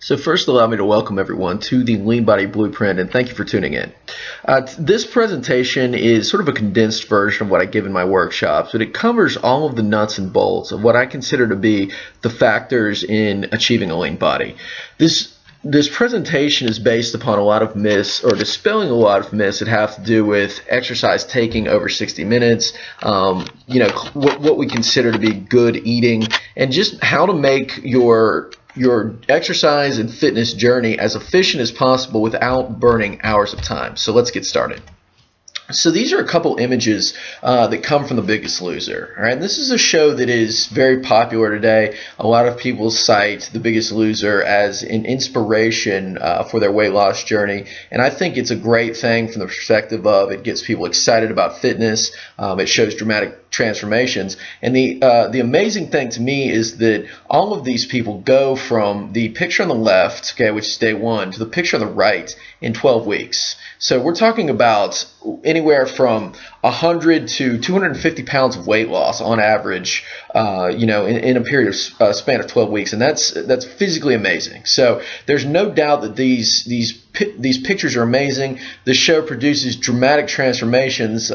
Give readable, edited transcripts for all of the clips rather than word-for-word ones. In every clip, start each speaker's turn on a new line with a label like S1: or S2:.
S1: So first, allow me to welcome everyone to the Lean Body Blueprint, and thank you for tuning in. This presentation is sort of a condensed version of what I give in my workshops, but it covers all of the nuts and bolts of what I consider to be the factors in achieving a lean body. This presentation is based upon a lot of myths, or dispelling a lot of myths that have to do with exercise taking over 60 minutes, what we consider to be good eating, and just how to make your exercise and fitness journey as efficient as possible without burning hours of time. So let's get started. So these are a couple images that come from The Biggest Loser. All right, and this is a show that is very popular today. A lot of people cite The Biggest Loser as an inspiration for their weight loss journey, and I think it's a great thing from the perspective of it gets people excited about fitness. It shows dramatic transformations, and the amazing thing to me is that all of these people go from the picture on the left, okay, which is day one, to the picture on the right in 12 weeks. So we're talking about anywhere from 100 to 250 pounds of weight loss on average, in a period of span of 12 weeks, and that's physically amazing. So there's no doubt that these pictures are amazing. The show produces dramatic transformations.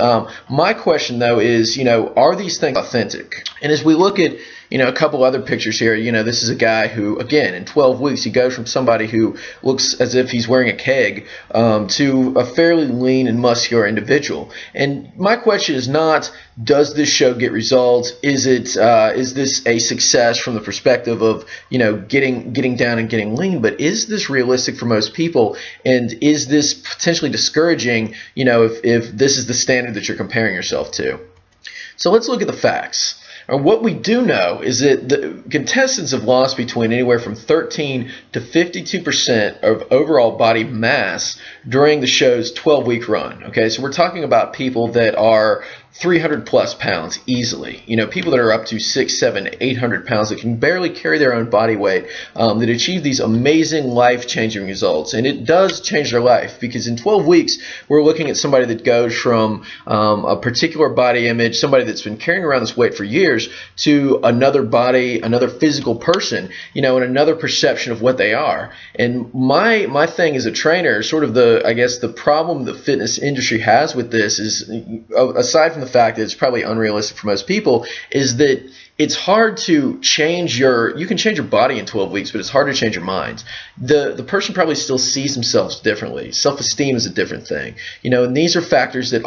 S1: My question though is, are these things authentic? And as we look at a couple other pictures here, this is a guy who, again, in 12 weeks, he goes from somebody who looks as if he's wearing a keg to a fairly lean and muscular individual. And my question is not, does this show get results? Is this a success from the perspective of, getting down and getting lean? But is this realistic for most people? And is this potentially discouraging, if this is the standard that you're comparing yourself to? So let's look at the facts. What we do know is that the contestants have lost between anywhere from 13 to 52% of overall body mass during the show's 12-week run. Okay, so we're talking about people that are 300 plus pounds easily. People that are up to 600, 700, 800 pounds that can barely carry their own body weight, that achieve these amazing life-changing results. And it does change their life, because in 12 weeks, we're looking at somebody that goes from a particular body image, somebody that's been carrying around this weight for years, to another body, another phiscal person, and another perception of what they are. And my thing as a trainer, sort of the problem the fitness industry has with this is, aside from the fact that it's probably unrealistic for most people, is that it's hard to change you can change your body in 12 weeks, but it's hard to change your mind. The person probably still sees themselves differently. Self-esteem is a different thing. And these are factors that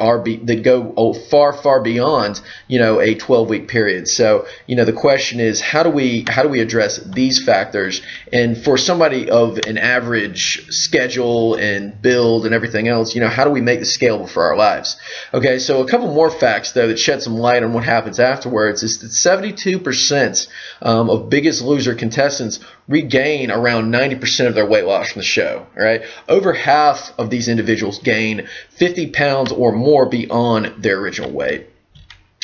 S1: go far, far beyond, a 12-week period. So, the question is, how do we address these factors? And for somebody of an average schedule and build and everything else, how do we make this scalable for our lives? Okay, so a couple more facts, though, that shed some light on what happens afterwards is that 72% of Biggest Loser contestants regain around 90% of their weight loss from the show. All right, over half of these individuals gain 50 pounds or more beyond their original weight.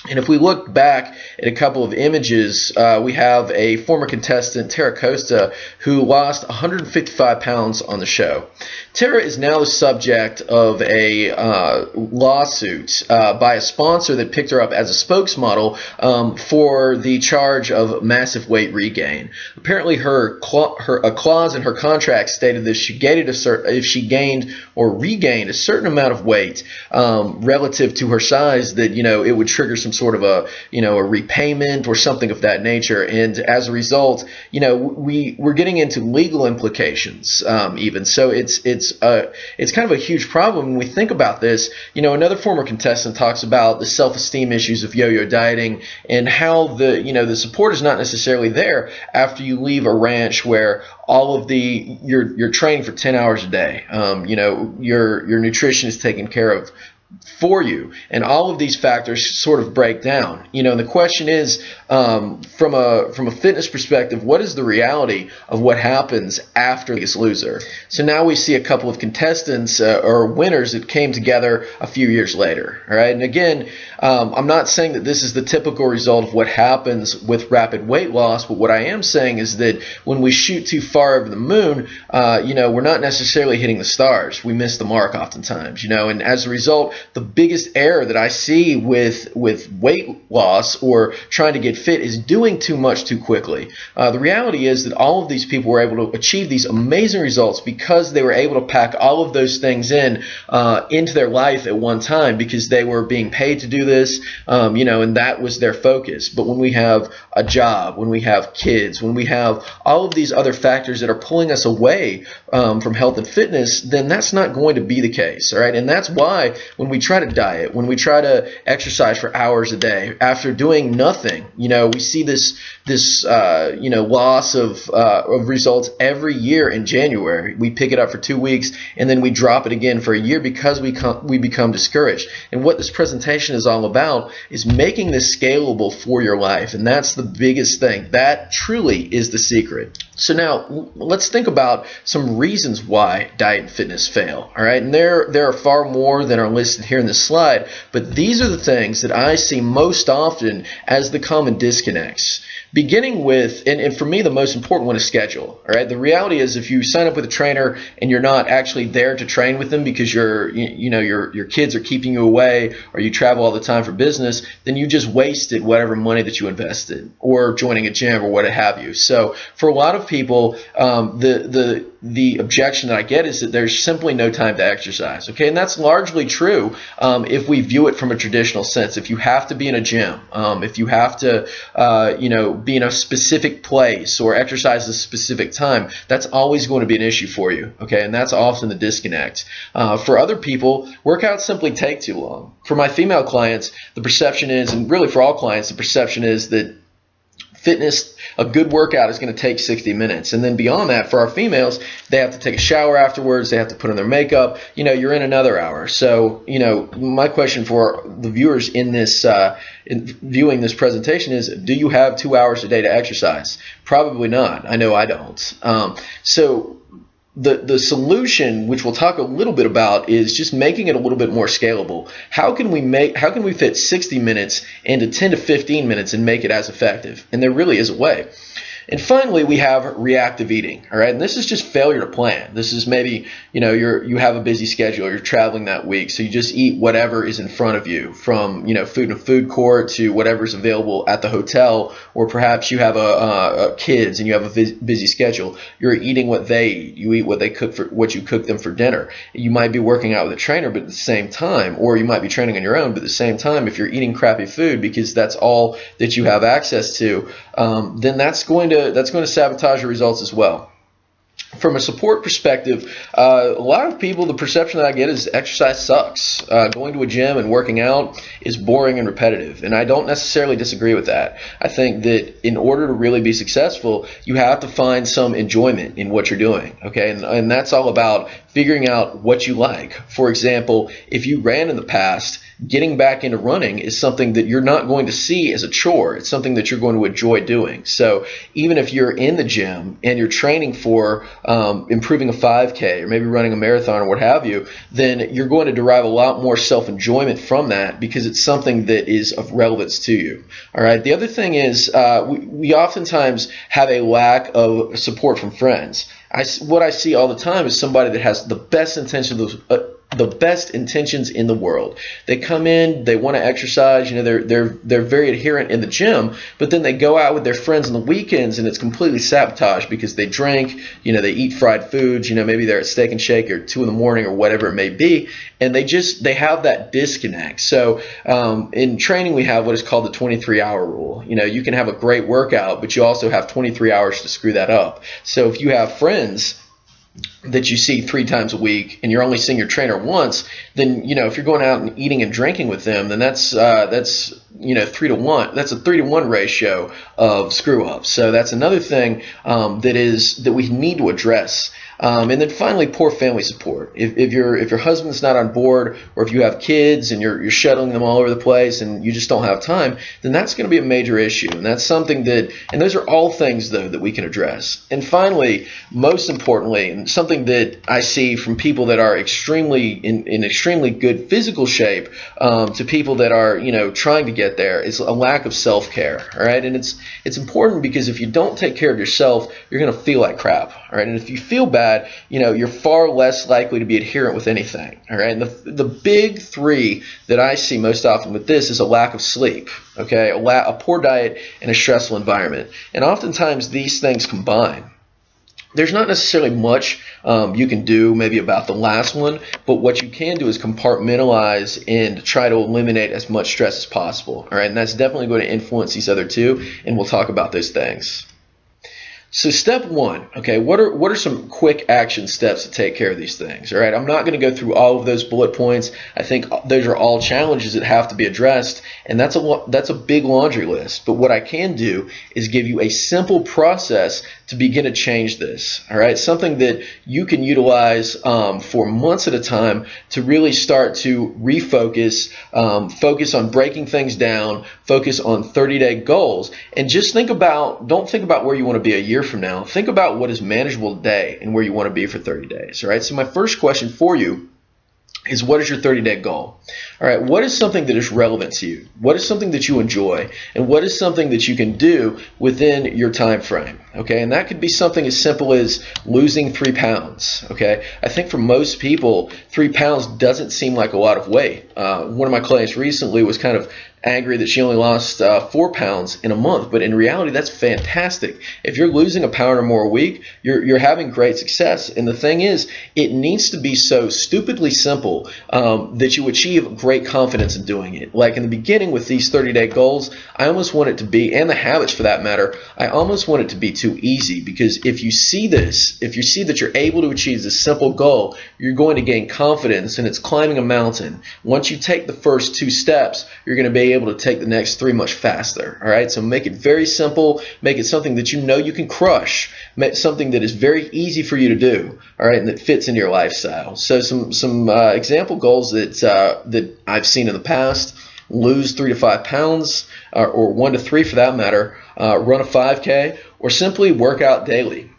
S1: And if we look back at a couple of images, we have a former contestant, Tara Costa, who lost 155 pounds on the show. Tara is now the subject of a lawsuit by a sponsor that picked her up as a spokesmodel for the charge of massive weight regain. Apparently, a clause in her contract stated that if she gained or regained a certain amount of weight relative to her size, that it would trigger some sort of a repayment or something of that nature. And as a result, we're getting into legal implications even. So it's kind of a huge problem when we think about this. Another former contestant talks about the self-esteem issues of yo-yo dieting, and how the support is not necessarily there after you leave a ranch where all of you're training for 10 hours a day. Your nutrition is taken care of for you, and all of these factors sort of break down. And the question is, from a fitness perspective, what is the reality of what happens after Biggest Loser? So now we see a couple of contestants or winners that came together a few years later. All right, and again, I'm not saying that this is the typical result of what happens with rapid weight loss, but what I am saying is that when we shoot too far over the moon, we're not necessarily hitting the stars. We miss the mark oftentimes, and as a result, the biggest error that I see with weight loss or trying to get fit is doing too much too quickly. The reality is that all of these people were able to achieve these amazing results because they were able to pack all of those things into their life at one time, because they were being paid to do this, and that was their focus. But when we have a job, when we have kids, when we have all of these other factors that are pulling us away from health and fitness, then that's not going to be the case, all right? And that's why when we try to diet, when we try to exercise for hours a day, after doing nothing, we see this loss of results every year in January. We pick it up for 2 weeks and then we drop it again for a year because we become discouraged. And what this presentation is all about is making this scalable for your life, and that's the biggest thing. That truly is the secret. So now let's think about some reasons why diet and fitness fail. All right, and there are far more than are listed here in this slide, but these are the things that I see most often as the common disconnects. Beginning with, and for me the most important one is schedule. All right, the reality is if you sign up with a trainer and you're not actually there to train with them because your kids are keeping you away, or you travel all the time for business, then you just wasted whatever money that you invested, or joining a gym or what have you. So for a lot of people, the objection that I get is that there's simply no time to exercise. Okay, and that's largely true if we view it from a traditional sense. If you have to be in a gym, if you have to be in a specific place or exercise a specific time, that's always going to be an issue for you. Okay, and that's often the disconnect. For other people, workouts simply take too long. For my female clients, the perception is, and really for all clients, the perception is that fitness, a good workout is going to take 60 minutes. And then beyond that, for our females, they have to take a shower afterwards. They have to put on their makeup. You're in another hour. So, my question for the viewers in this, in viewing this presentation is, do you have 2 hours a day to exercise? Probably not. I know I don't. So the solution, which we'll talk a little bit about, is just making it a little bit more scalable. How can we fit 60 minutes into 10 to 15 minutes and make it as effective? And there really is a way. And finally, we have reactive eating. All right, and this is just failure to plan. This is maybe you have a busy schedule, you're traveling that week, so you just eat whatever is in front of you, from food in a food court to whatever's available at the hotel, or perhaps you have a kids and you have a busy schedule. You're eating what they eat. You eat what you cook them for dinner. You might be working out with a trainer, but at the same time, or you might be training on your own, but at the same time, if you're eating crappy food because that's all that you have access to, then that's going to sabotage your results as well. From a support perspective, a lot of people, the perception that I get is exercise sucks. Going to a gym and working out is boring and repetitive, and I don't necessarily disagree with that. I think that in order to really be successful, you have to find some enjoyment in what you're doing, okay? And that's all about figuring out what you like. For example, if you ran in the past, getting back into running is something that you're not going to see as a chore. It's something that you're going to enjoy doing. So even if you're in the gym and you're training for improving a 5K or maybe running a marathon or what have you, then you're going to derive a lot more self-enjoyment from that because it's something that is of relevance to you. All right. The other thing is we oftentimes have a lack of support from friends. What I see all the time is somebody that has the best intentions in the world. They come in, they want to exercise, they're very adherent in the gym, but then they go out with their friends on the weekends and it's completely sabotaged because they drink, they eat fried foods, maybe they're at Steak and Shake or 2 in the morning or whatever it may be, and they have that disconnect. So in training we have what is called the 23-hour rule. You can have a great workout, but you also have 23 hours to screw that up. So if you have friends that you see 3 times a week and you're only seeing your trainer once, then if you're going out and eating and drinking with them, then that's 3 to 1. That's a 3 to 1 ratio of screw ups. So that's another thing that we need to address. And then finally, poor family support. If your husband's not on board, or if you have kids and you're shuttling them all over the place and you just don't have time, then that's going to be a major issue. And that's something and those are all things though that we can address. And finally, most importantly, and something that I see from people that are in extremely good physical shape to people that are trying to get there, is a lack of self-care. All right, and it's important because if you don't take care of yourself, you're going to feel like crap. All right, and if you feel bad, that, you're far less likely to be adherent with anything. All right. And the big three that I see most often with this is a lack of sleep. Okay. A poor diet and a stressful environment. And oftentimes these things combine. There's not necessarily much you can do maybe about the last one, but what you can do is compartmentalize and try to eliminate as much stress as possible. All right, and that's definitely going to influence these other two, and we'll talk about those things. So step one, okay, what are some quick action steps to take care of these things? All right, I'm not going to go through all of those bullet points. I think those are all challenges that have to be addressed, and that's a big laundry list. But what I can do is give you a simple process to begin to change this. All right, something that you can utilize for months at a time to really start to refocus, focus on breaking things down, focus on 30-day goals, and just don't think about where you want to be a year from now. Think about what is manageable today and where you want to be for 30 days. All right. So my first question for you is, what is your 30-day goal? All right. What is something that is relevant to you? What is something that you enjoy? And what is something that you can do within your time frame? Okay. And that could be something as simple as losing 3 pounds. Okay. I think for most people, 3 pounds doesn't seem like a lot of weight. One of my clients recently was kind of angry that she only lost 4 pounds in a month, but in reality that's fantastic. If you're losing a pound or more a week, you're having great success. And the thing is, it needs to be so stupidly simple that you achieve great confidence in doing it. Like in the beginning with these 30-day goals, I almost want it to be, and the habits for that matter, I almost want it to be too easy, because if you see that you're able to achieve this simple goal, you're going to gain confidence, and it's climbing a mountain. Once you take the first 2 steps, you're going to be able to take the next 3 much faster. All right, so make it very simple, make it something that you can crush, make something that is very easy for you to do. All right, and that fits into your lifestyle. So some example goals that I've seen in the past: lose 3 to 5 pounds, or 1 to 3 for that matter, run a 5K, or simply work out daily.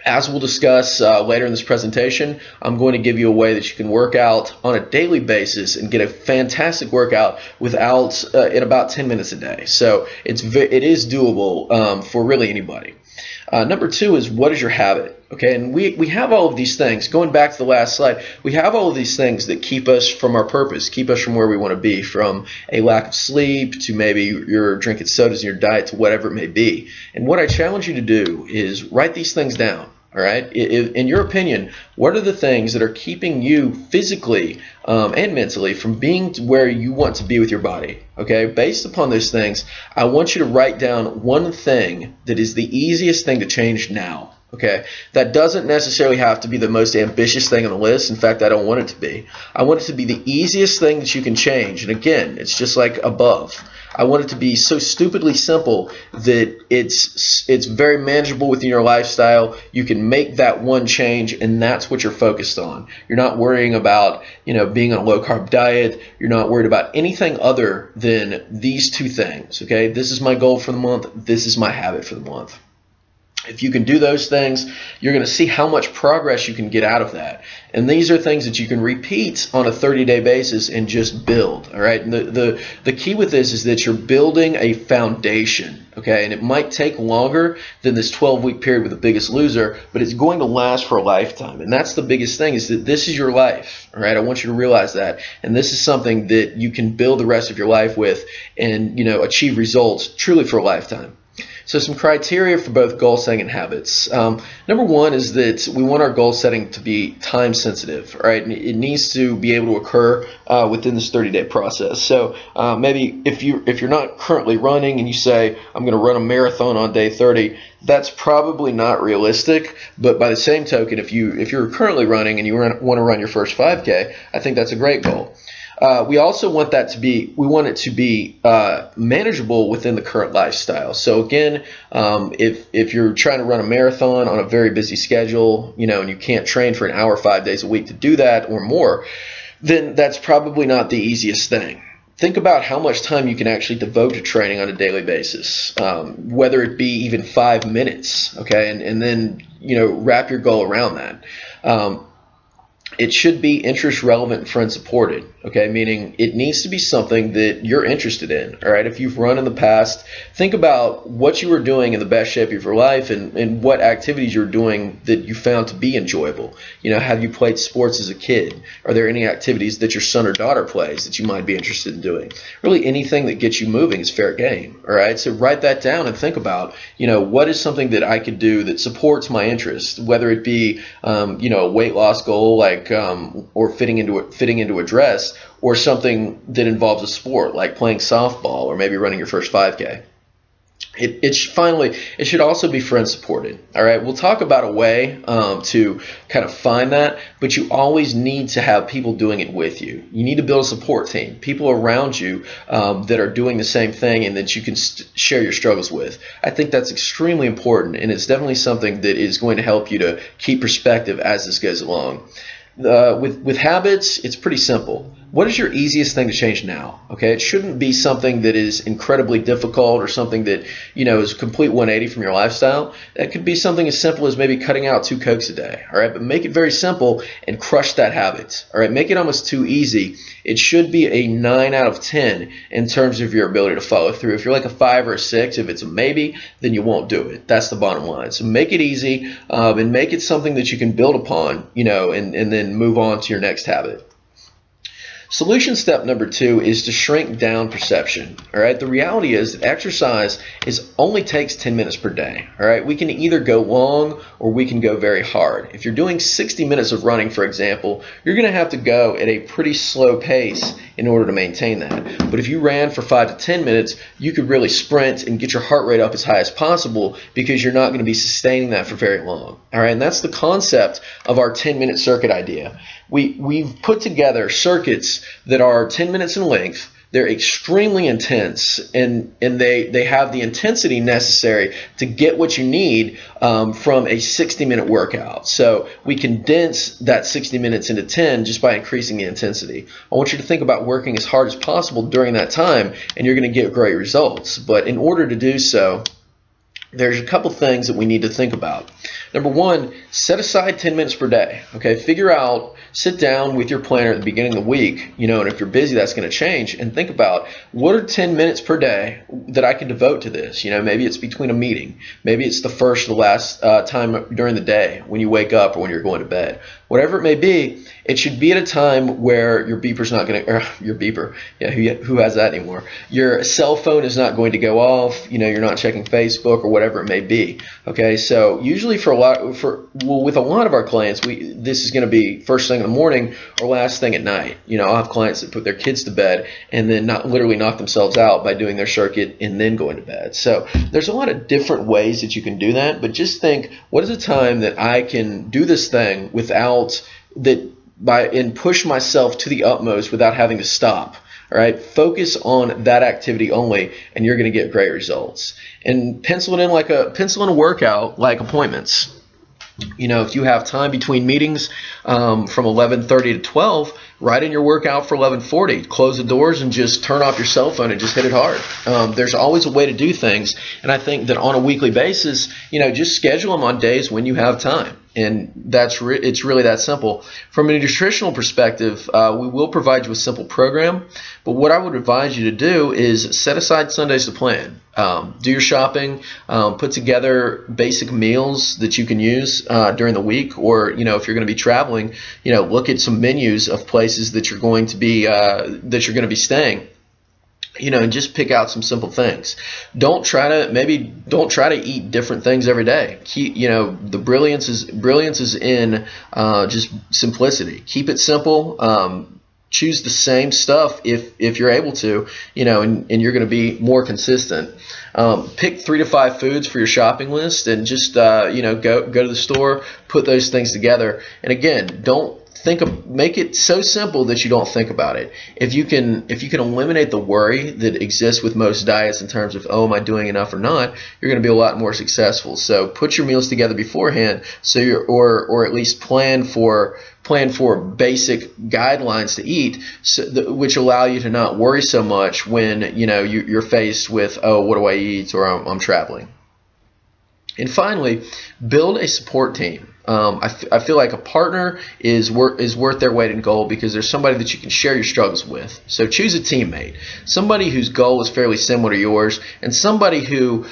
S1: As we'll discuss later in this presentation, I'm going to give you a way that you can work out on a daily basis and get a fantastic workout in about 10 minutes a day. So it is doable for really anybody. Number 2 is, what is your habit? Okay, and we have all of these things. Going back to the last slide, we have all of these things that keep us from our purpose, keep us from where we want to be, from a lack of sleep to maybe you're drinking sodas in your diet to whatever it may be. And what I challenge you to do is write these things down. All right. In your opinion, what are the things that are keeping you physically and mentally from being to where you want to be with your body? Okay. Based upon those things, I want you to write down one thing that is the easiest thing to change now. Okay. That doesn't necessarily have to be the most ambitious thing on the list. In fact, I don't want it to be. I want it to be the easiest thing that you can change. And again, it's just like above. I want it to be so stupidly simple that it's very manageable within your lifestyle. You can make that one change, and that's what you're focused on. You're not worrying about, being on a low carb diet. You're not worried about anything other than these 2 things. Okay, this is my goal for the month. This is my habit for the month. If you can do those things, you're going to see how much progress you can get out of that. And these are things that you can repeat on a 30-day basis and just build. All right. And the key with this is that you're building a foundation. Okay. And it might take longer than this 12-week period with the Biggest Loser, but it's going to last for a lifetime. And that's the biggest thing, is that this is your life. All right. I want you to realize that. And this is something that you can build the rest of your life with and, achieve results truly for a lifetime. So some criteria for both goal setting and habits. Number 1 is that we want our goal setting to be time sensitive. Right? It needs to be able to occur within this 30-day process. So maybe if you're not currently running and you say, I'm going to run a marathon on day 30, that's probably not realistic. But by the same token, if you're currently running and you want to run your first 5K, I think that's a great goal. We also want it to be manageable within the current lifestyle. So again, if you're trying to run a marathon on a very busy schedule, and you can't train for an hour 5 days a week to do that or more, then that's probably not the easiest thing. Think about how much time you can actually devote to training on a daily basis, whether it be even 5 minutes, okay, and then wrap your goal around that. It should be interest relevant and friend supported. Okay, meaning it needs to be something that you're interested in. All right, if you've run in the past, think about what you were doing in the best shape of your life, and what activities you're doing that you found to be enjoyable. Have you played sports as a kid? Are there any activities that your son or daughter plays that you might be interested in doing? Really, anything that gets you moving is fair game. All right, so write that down and think about, what is something that I could do that supports my interest, whether it be, a weight loss goal, like, or fitting into a dress, or something that involves a sport like playing softball or maybe running your first 5K. It should also be friend supported. All right, we'll talk about a way to kind of find that, but you always need to have people doing it with you. You need to build a support team, people around you that are doing the same thing and that you can share your struggles with. I think that's extremely important, and it's definitely something that is going to help you to keep perspective as this goes along. With habits, it's pretty simple. What is your easiest thing to change now? Okay, it shouldn't be something that is incredibly difficult or something that is a complete 180 from your lifestyle. That could be something as simple as maybe cutting out 2 Cokes a day. All right, but make it very simple and crush that habit. All right, make it almost too easy. It should be a 9 out of 10 in terms of your ability to follow through. If you're like a 5 or a 6, if it's a maybe, then you won't do it. That's the bottom line. So make it easy and make it something that you can build upon, and then move on to your next habit. Solution step number 2 is to shrink down perception. All right, the reality is that exercise only takes 10 minutes per day. All right, we can either go long or we can go very hard. If you're doing 60 minutes of running, for example, you're going to have to go at a pretty slow pace in order to maintain that. But if you ran for 5 to 10 minutes, you could really sprint and get your heart rate up as high as possible, because you're not going to be sustaining that for very long. All right, and that's the concept of our 10-minute circuit idea. We've put together circuits that are 10 minutes in length. They're extremely intense, and they have the intensity necessary to get what you need from a 60-minute workout. So we condense that 60 minutes into 10 just by increasing the intensity. I want you to think about working as hard as possible during that time, and you're going to get great results. But in order to do so, there's a couple things that we need to think about. Number 1, set aside 10 minutes per day. Okay, sit down with your planner at the beginning of the week, and if you're busy, that's going to change, and think about, what are 10 minutes per day that I can devote to this? Maybe it's between a meeting. Maybe it's the first or the last time during the day when you wake up or when you're going to bed. Whatever it may be, it should be at a time where your beeper's not going to, your beeper, who has that anymore? Your cell phone is not going to go off, you're not checking Facebook or whatever it may be. Okay, so usually with a lot of our clients, this is going to be first thing in the morning or last thing at night. I'll have clients that put their kids to bed and then literally knock themselves out by doing their circuit and then going to bed. So there's a lot of different ways that you can do that, but just think, what is a time that I can do this thing and push myself to the utmost without having to stop. All right, focus on that activity only, and you're going to get great results. And pencil in a workout like appointments. If you have time between meetings from 11:30 to 12, write in your workout for 11:40. Close the doors and just turn off your cell phone and just hit it hard. There's always a way to do things, and I think that on a weekly basis, just schedule them on days when you have time. And it's really that simple. From a nutritional perspective, we will provide you a simple program, but what I would advise you to do is set aside Sundays to plan. Do your shopping, put together basic meals that you can use during the week, or if you're going to be traveling, look at some menus of places that you're going to be staying. And just pick out some simple things. Don't try to eat different things every day. The brilliance is in just simplicity. Keep it simple. Choose the same stuff if you're able to, and you're going to be more consistent. Pick 3 to 5 foods for your shopping list, and just go to the store, put those things together. And again, make it so simple that you don't think about it. If you can eliminate the worry that exists with most diets in terms of, am I doing enough or not, you're going to be a lot more successful. So put your meals together beforehand, or at least plan for basic guidelines to eat, which allow you to not worry so much when you're faced with, what do I eat, or I'm traveling. And finally, build a support team. I feel like a partner is worth their weight in gold because there's somebody that you can share your struggles with. So choose a teammate, somebody whose goal is fairly similar to yours, and somebody who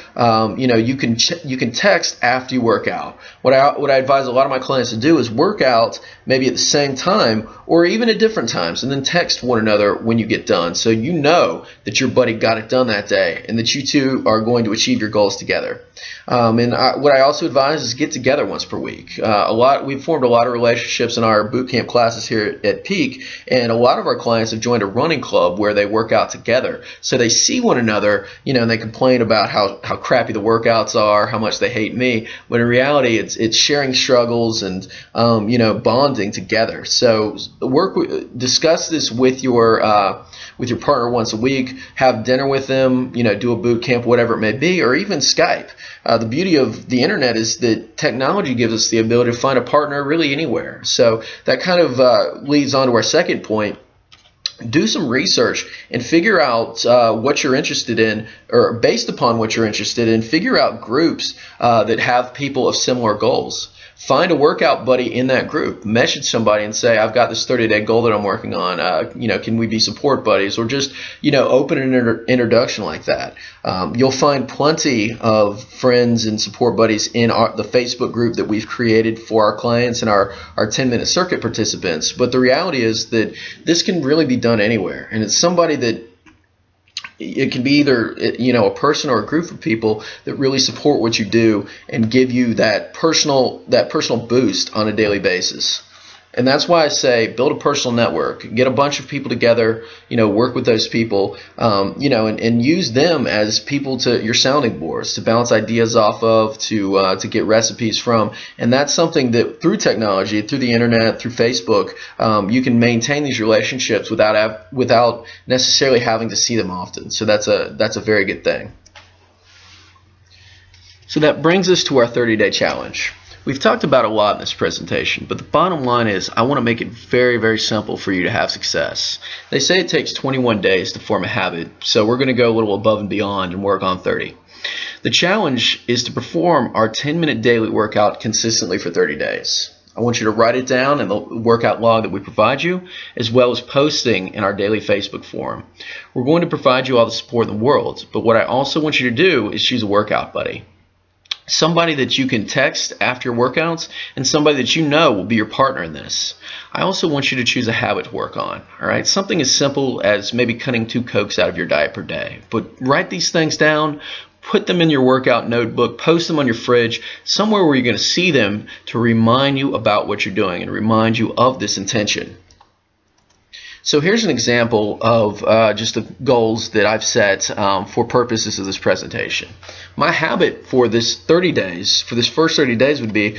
S1: you can text after you work out. What I advise a lot of my clients to do is work out maybe at the same time or even at different times, and then text one another when you get done, so you know that your buddy got it done that day and that you two are going to achieve your goals together. What I also advise is get together once per week. We've formed a lot of relationships in our boot camp classes here at Peak, and a lot of our clients have joined a running club where they work out together. So they see one another, and they complain about how crappy the workouts are, how much they hate me. But in reality, it's sharing struggles and bonding together. So discuss this with your partner once a week. Have dinner with them, do a boot camp, whatever it may be, or even Skype. The beauty of the internet is that technology gives us the ability to find a partner really anywhere. So that kind of leads on to our second point. Do some research and figure out what you're interested in, or based upon what you're interested in, figure out groups that have people of similar goals. Find a workout buddy in that group. Message somebody and say, I've got this 30-day goal that I'm working on. Can we be support buddies? Or just, open an introduction like that. You'll find plenty of friends and support buddies in the Facebook group that we've created for our clients and our 10-minute circuit participants. But the reality is that this can really be done anywhere. And it's somebody that it can be either a person or a group of people that really support what you do and give you that personal boost on a daily basis. And that's why I say build a personal network. Get a bunch of people together, work with those people, and use them as people to your sounding boards to bounce ideas off of, to get recipes from. And that's something that through technology, through the internet, through Facebook, you can maintain these relationships without necessarily having to see them often. So that's a very good thing. So that brings us to our 30-day challenge. We've talked about a lot in this presentation, but the bottom line is I want to make it very, very simple for you to have success. They say it takes 21 days to form a habit, so we're going to go a little above and beyond and work on 30. The challenge is to perform our 10-minute daily workout consistently for 30 days. I want you to write it down in the workout log that we provide you, as well as posting in our daily Facebook forum. We're going to provide you all the support in the world, but what I also want you to do is choose a workout buddy. Somebody that you can text after your workouts, and somebody that will be your partner in this. I also want you to choose a habit to work on. All right, something as simple as maybe cutting 2 Cokes out of your diet per day. But write these things down, put them in your workout notebook, post them on your fridge, somewhere where you're going to see them to remind you about what you're doing and remind you of this intention. So here's an example of just the goals that I've set for purposes of this presentation. My habit for this first 30 days would be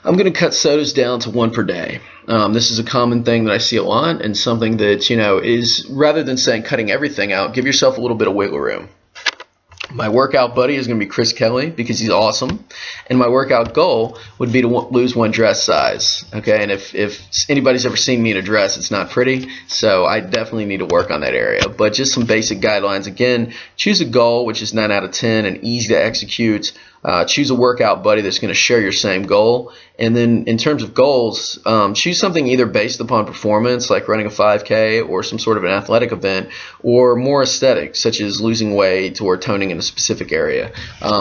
S1: I'm going to cut sodas down to 1 per day. This is a common thing that I see a lot, and something that, is, rather than saying cutting everything out, give yourself a little bit of wiggle room. My workout buddy is going to be Chris Kelly because he's awesome, and my workout goal would be to lose 1 dress size. Okay, and if anybody's ever seen me in a dress, it's not pretty, so I definitely need to work on that area. But just some basic guidelines. Again, choose a goal which is 9 out of 10 and easy to execute. Choose a workout buddy that's going to share your same goal. And then in terms of goals, choose something either based upon performance, like running a 5K or some sort of an athletic event, or more aesthetic, such as losing weight or toning in a specific area.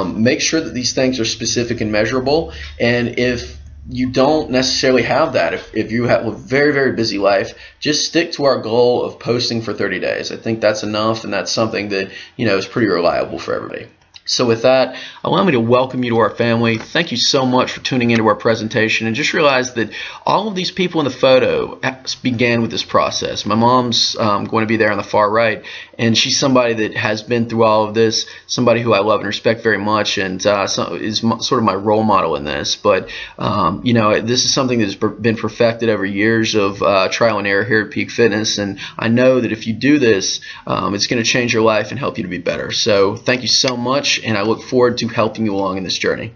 S1: Make sure that these things are specific and measurable. And if you don't necessarily have that, if you have a very, very busy life, just stick to our goal of posting for 30 days. I think that's enough, and that's something that is pretty reliable for everybody. So with that, allow me to welcome you to our family. Thank you so much for tuning into our presentation, and just realize that all of these people in the photo began with this process. My mom's going to be there on the far right, and she's somebody that has been through all of this, somebody who I love and respect very much, and is sort of my role model in this. But this is something that's been perfected over years of trial and error here at Peak Fitness, and I know that if you do this, it's going to change your life and help you to be better. So thank you so much, and I look forward to helping you along in this journey.